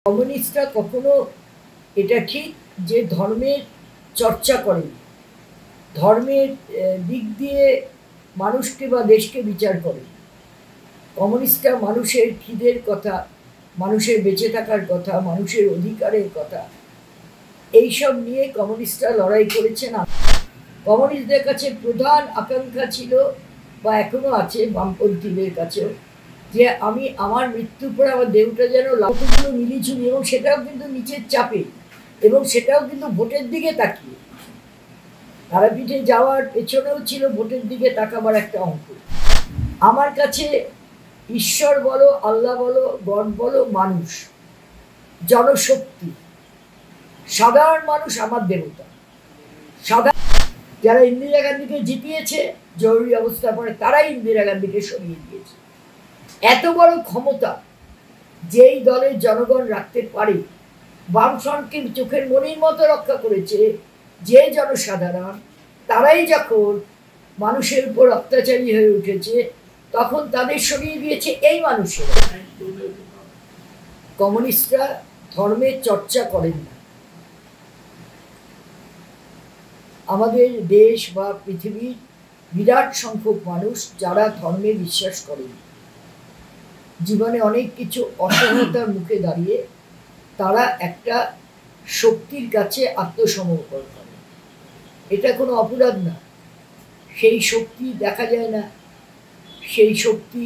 কমিউনিস্টরা কখনো এটা ঠিক যে ধর্মের চর্চা করেনি, ধর্মের দিক দিয়ে মানুষকে বা দেশকে বিচার করে। কমিউনিস্টরা মানুষের খিদের কথা, মানুষের বেঁচে থাকার কথা, মানুষের অধিকারের কথা এইসব নিয়ে কমিউনিস্টরা লড়াই করেছেন। কমিউনিস্টদের কাছে প্রধান আকাঙ্ক্ষা ছিল বা এখনো আছে বামপন্থীদের কাছেও, যে আমি আমার মৃত্যুর পরে আমার দেহটা যেন লাউগুলো মিলিঝুলি, এবং সেটাও কিন্তু নিচের চাপে, এবং সেটাও কিন্তু ভোটের দিকে তাকিয়ে। তারাপীঠে যাওয়ার পেছনেও ছিল ভোটের দিকে তাকাবার একটা অঙ্ক। আমার কাছে ঈশ্বর বলো, আল্লাহ বলো, গড বলো, মানুষ, জনশক্তি, সাধারণ মানুষ আমার দেবতা। যারা ইন্দিরা গান্ধীকে জিতিয়েছে জরুরি অবস্থার পরে, তারাই ইন্দিরা গান্ধীকে সরিয়ে দিয়েছে। এত বড় ক্ষমতা যেই দলের জনগণ রাখতে পারে, বামফ্রন্টকে চোখের মনির মতো রক্ষা করেছে যে জনসাধারণ, তারাই যখন মানুষের উপর অত্যাচারী হয়ে উঠেছে, তখন তাদের সরিয়ে দিয়েছে এই মানুষেরা। কমিউনিস্টরা ধর্মের চর্চা করেন না। আমাদের দেশ বা পৃথিবীর বিরাট সংখ্যক মানুষ যারা ধর্মে বিশ্বাস করেন, জীবনে অনেক কিছু অসহায়তার মুখে দাঁড়িয়ে তারা একটা শক্তির কাছে আত্মসমর্পণ করে। এটা কোনো অপরাধ না। সেই শক্তি দেখা যায় না, সেই শক্তি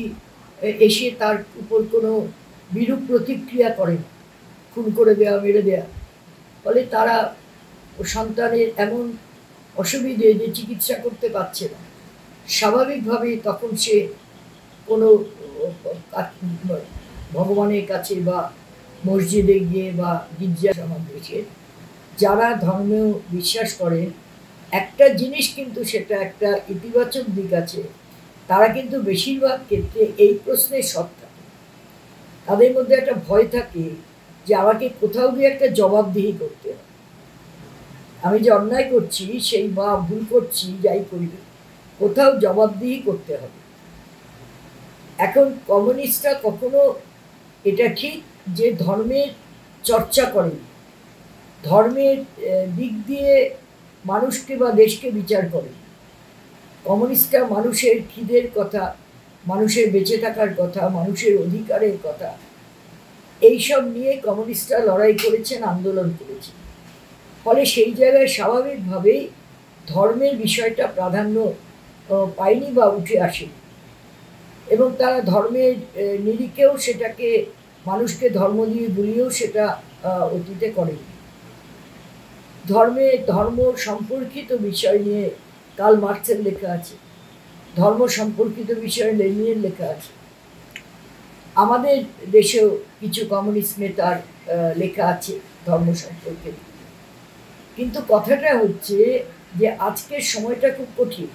এসে তার উপর কোনো বিরূপ প্রতিক্রিয়া করে না, খুন করে দেওয়া, মেরে দেওয়া। ফলে তারা সন্তানের এমন অসুবিধে যে চিকিৎসা করতে পারছে না, স্বাভাবিকভাবেই তখন সে কোনো ভগবানের কাছে বা মসজিদে গিয়ে বা গির্জা সমাবেশে যারা ধর্মেও বিশ্বাস করে, একটা জিনিস কিন্তু সেটা একটা ইতিবাচক দিক আছে, তারা কিন্তু বেশিরভাগ ক্ষেত্রে এই প্রশ্নের সৎ থাকে। তাদের মধ্যে একটা ভয় থাকে যে আমাকে কোথাও গিয়ে একটা জবাবদিহি করতে হবে, আমি যে অন্যায় করছি সেই বা ভুল করছি যাই করি, কোথাও জবাবদিহি করতে হবে। এখন কমিউনিস্টরা কখনো এটা ঠিক যে ধর্মের চর্চা করেনি, ধর্মের দিক দিয়ে মানুষকে বা দেশকে বিচার করে। কমিউনিস্টরা মানুষের খিদের কথা, মানুষের বেঁচে থাকার কথা, মানুষের অধিকারের কথা এইসব নিয়ে কমিউনিস্টরা লড়াই করেছেন, আন্দোলন করেছেন। ফলে সেই জায়গায় স্বাভাবিকভাবেই ধর্মের বিষয়টা প্রাধান্য পায়নি বা উঠে আসেনি, এবং তারা ধর্মের নিরিখেও সেটাকে, মানুষকে ধর্ম দিয়ে গুলিয়েও সেটা অতীতে করেনি। ধর্ম সম্পর্কিত বিষয় নিয়ে কার্ল মার্কসের লেখা আছে, ধর্ম সম্পর্কিত বিষয়ে লেনিনের লেখা আছে, আমাদের দেশেও কিছু কমিউনিস্ট নেতার লেখা আছে ধর্ম সম্পর্কে। কিন্তু কথাটা হচ্ছে যে আজকের সময়টা খুব কঠিন।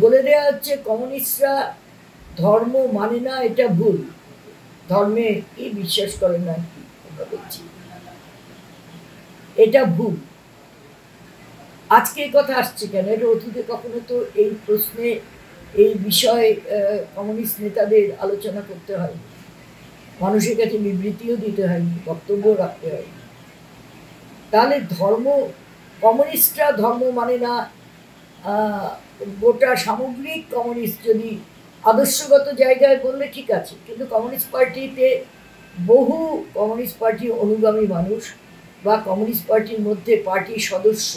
বলে দেওয়া হচ্ছে কমিউনিস্টরা ধর্ম মানে না, এটা ভুল, ধর্মে কি বিশ্বাস করে না কি বলছি, এটা ভুল। আজকে কথা আসছে কেন? এটা অতীতে কখনো তো এই প্রশ্নে, এই বিষয়ে কমিউনিস্ট নেতাদের আলোচনা করতে হয়নি, মানুষের কাছে বিবৃতিও দিতে হয়নি, বক্তব্য রাখতে হয়নি। তাহলে কমিউনিস্টরা ধর্ম মানে না, গোটা সামগ্রিক কমিউনিস্ট যদি আদর্শগত জায়গায় বললে ঠিক আছে, কিন্তু কমিউনিস্ট পার্টিতে বহু কমিউনিস্ট পার্টি অনুগামী মানুষ বা কমিউনিস্ট পার্টির মধ্যে পার্টির সদস্য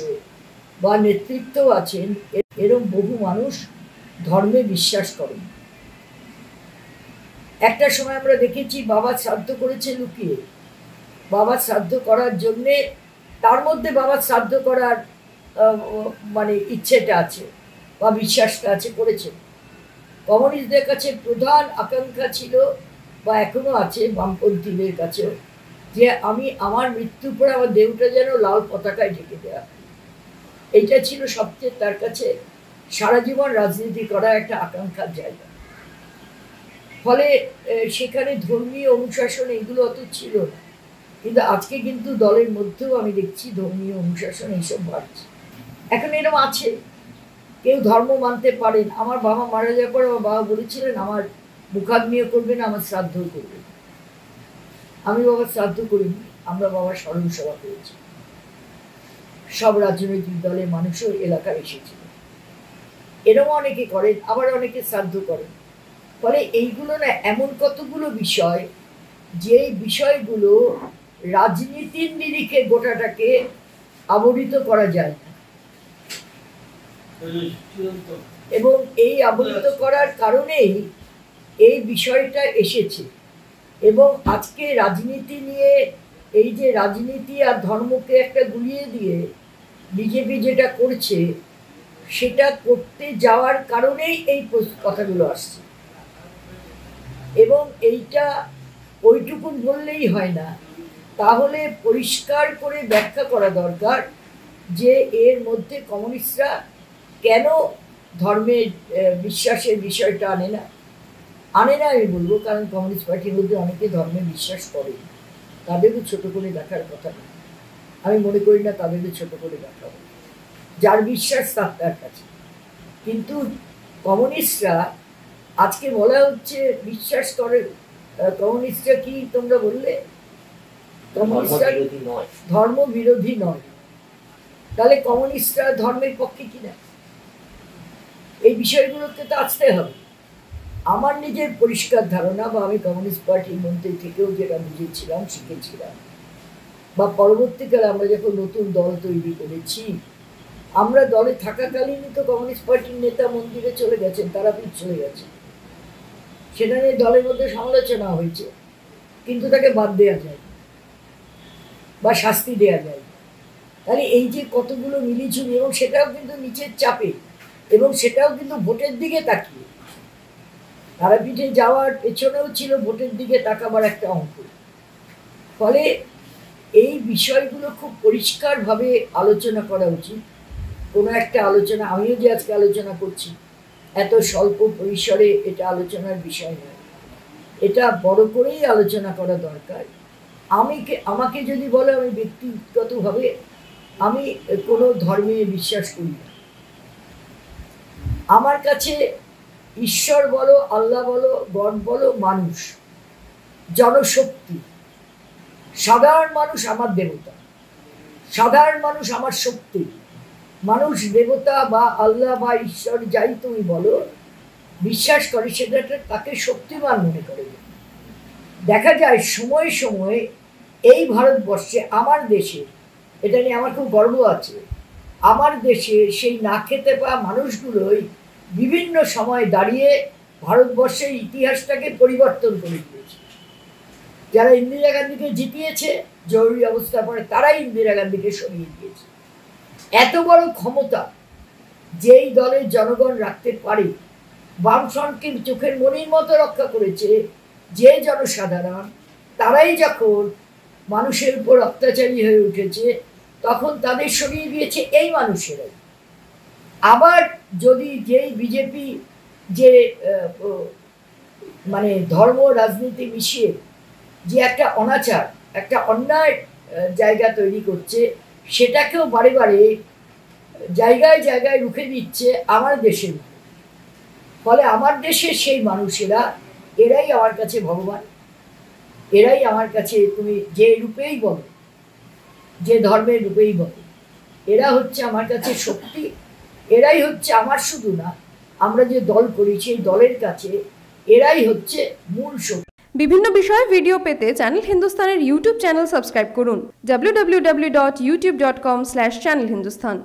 বা নেতৃত্ব আছেন, এরকম বহু মানুষ ধর্মে বিশ্বাস করেন। একটা সময় আমরা দেখেছি বাবা শ্রাদ্ধ করেছে লুকিয়ে, বাবা শ্রাদ্ধ করার জন্যে, তার মধ্যে বাবা শ্রাদ্ধ করার মানে ইচ্ছেটা আছে বা বিশ্বাসটা আছে, করেছে। কমিউনিস্টদের কাছে প্রধান আকাঙ্ক্ষা ছিল বা এখনো আছে বামপন্থীদের কাছেও, যে আমি আমার মৃত্যুর পরে আমার দেহটা যেন লাল পতাকায় ঢেকে দেওয়া। এইটা ছিল সবচেয়ে তার কাছে সারা জীবন রাজনীতি করা একটা আকাঙ্ক্ষার জায়গা। ফলে সেখানে ধর্মীয় অনুশাসন এগুলো অত ছিল না, কিন্তু আজকে কিন্তু দলের মধ্যেও আমি দেখছি ধর্মীয় অনুশাসন এইসব বাড়ছে। এখন এরকম আছে, কেউ ধর্ম মানতে পারেন। আমার বাবা মারা যাওয়ার পরে আমার বাবা বলেছিলেন আমার মুখাগ্নিও করবে না, আমার শ্রাদ্ধও করবে না। আমি বাবার শ্রাদ্ধ করিনি, আমরা বাবার স্মরণ সভা করেছি। সব রাজনৈতিক দলের মানুষও এলাকায় এসেছিল। এরকম অনেকে করেন, আবার অনেকে শ্রাদ্ধ করেন। ফলে এইগুলো না এমন কতগুলো বিষয়, যে বিষয়গুলো রাজনীতির নিরিখে গোটাটাকে আবরিত করা যায় না, এবং এই আবরিত করার কারণেই এই বিষয়টা এসেছে। এবং আজকে রাজনীতি নিয়ে, এই যে রাজনীতি আর ধর্মকে একটা গুলিয়ে দিয়ে বিজেপি যেটা করছে, সেটা করতে যাওয়ার কারণেই এই কথাগুলো আসছে। এবং এইটা ওইটুকুন বললেই হয় না, তাহলে পরিষ্কার করে ব্যাখ্যা করা দরকার যে এর মধ্যে কমিউনিস্টরা কেন ধর্মের বিশ্বাসের বিষয়টা আনে না। আমি বলবো, কারণ কমিউনিস্ট পার্টির মধ্যে অনেকে ধর্মে বিশ্বাস করে, তাদেরও ছোট করে দেখার কথা না। আমি মনে করি না তাদেরকে ছোট করে দেখা হবে, যার বিশ্বাস তার কাছে। কিন্তু কমিউনিস্টরা আজকে বলা হচ্ছে বিশ্বাস করে, কমিউনিস্টরা কি তোমরা বললে? কমিউনিস্টরা ধর্ম বিরোধী নয়। তাহলে কমিউনিস্টরা ধর্মের পক্ষে কিনা? এই বিষয়গুলোকে তো আসতে হবে। আমার নিজের পরিষ্কার ধারণা, বা আমি কমিউনিস্ট পার্টির মধ্যে থেকেও যেটা বুঝেছিলাম, শিখেছিলাম, বা পরবর্তীকালে আমরা যখন নতুন দল তৈরি করেছি, আমরা দলে থাকাকালীনই তো কমিউনিস্ট পার্টির নেতা মন্দিরে চলে গেছেন, তারাপীঠ চলে গেছেন। সেটা নিয়ে দলের মধ্যে সমালোচনা হয়েছে, কিন্তু তাকে বাদ দেওয়া যায় বা শাস্তি দেওয়া যায়। তাহলে এই যে কতগুলো মিলিঝুলি, এবং সেটাও কিন্তু নিচের চাপে, এবং সেটাও কিন্তু ভোটের দিকে তাকিয়ে। তারাপীঠে যাওয়ার পেছনেও ছিল ভোটের দিকে তাকাবার একটা অঙ্ক। ফলে এই বিষয়গুলো খুব পরিষ্কারভাবে আলোচনা করা উচিত। কোনো একটা আলোচনা, আমিও যে আজকে আলোচনা করছি, এত স্বল্প পরিসরে এটা আলোচনার বিষয় নয়, এটা বড় করেই আলোচনা করা দরকার। আমাকে যদি বলে, আমি ব্যক্তিগতভাবে আমি কোনো ধর্মে বিশ্বাস করি না। আমার কাছে ঈশ্বর বলো, আল্লাহ বলো, গড বলো, মানুষ, জনশক্তি, সাধারণ মানুষ আমার দেবতা, সাধারণ মানুষ আমার শক্তি। মানুষ দেবতা বা আল্লাহ বা ঈশ্বর যাই তুমি বলো, বিশ্বাস করে, সেটা তাকে শক্তিমান মনে করে। দেখা যায় সময়ে সময়ে এই ভারতবর্ষে, আমার দেশে, এটা নিয়ে আমার খুব গর্ব আছে, আমার দেশে সেই না খেতে পাওয়া মানুষগুলোই বিভিন্ন সময় দাঁড়িয়ে ভারতবর্ষের ইতিহাসটাকে পরিবর্তন করে দিয়েছে। যারা ইন্দিরা গান্ধীকে জিতিয়েছে জরুরি অবস্থার পরে, তারাই ইন্দিরা গান্ধীকে সরিয়ে দিয়েছে। এত বড় ক্ষমতা যেই দলের জনগণ রাখতে পারে, বামফ্রন্টকে চোখের মনির মতো রক্ষা করেছে যে জনসাধারণ, তারাই যখন মানুষের উপর অত্যাচারী হয়ে উঠেছে, তখন তাদের সরিয়ে দিয়েছে এই মানুষেরাই। আবার যদি যেই বিজেপি যে মানে ধর্ম রাজনীতি মিশিয়ে যে একটা অনাচার, একটা অন্যায় জায়গা তৈরি করছে, সেটাকেও বারে বারে জায়গায় জায়গায় রুখে দিচ্ছে আমার দেশের। ফলে আমার দেশের সেই মানুষেরা, এরাই আমার কাছে ভগবান, এরাই আমার কাছে, তুমি যে রূপেই বলো, যে ধর্মের রূপেই বলো, এরা হচ্ছে আমার কাছে শক্তি। এরাই হচ্ছে আমার, শুধু না, আমরা যে দল করেছি এই দলের কাছে এরাই হচ্ছে মূল শক্তি। বিভিন্ন বিষয়ে ভিডিও পেতে চ্যানেল হিন্দুস্তানের ইউটিউব চ্যানেল সাবস্ক্রাইব করুন www.youtube.com/channelhindustan।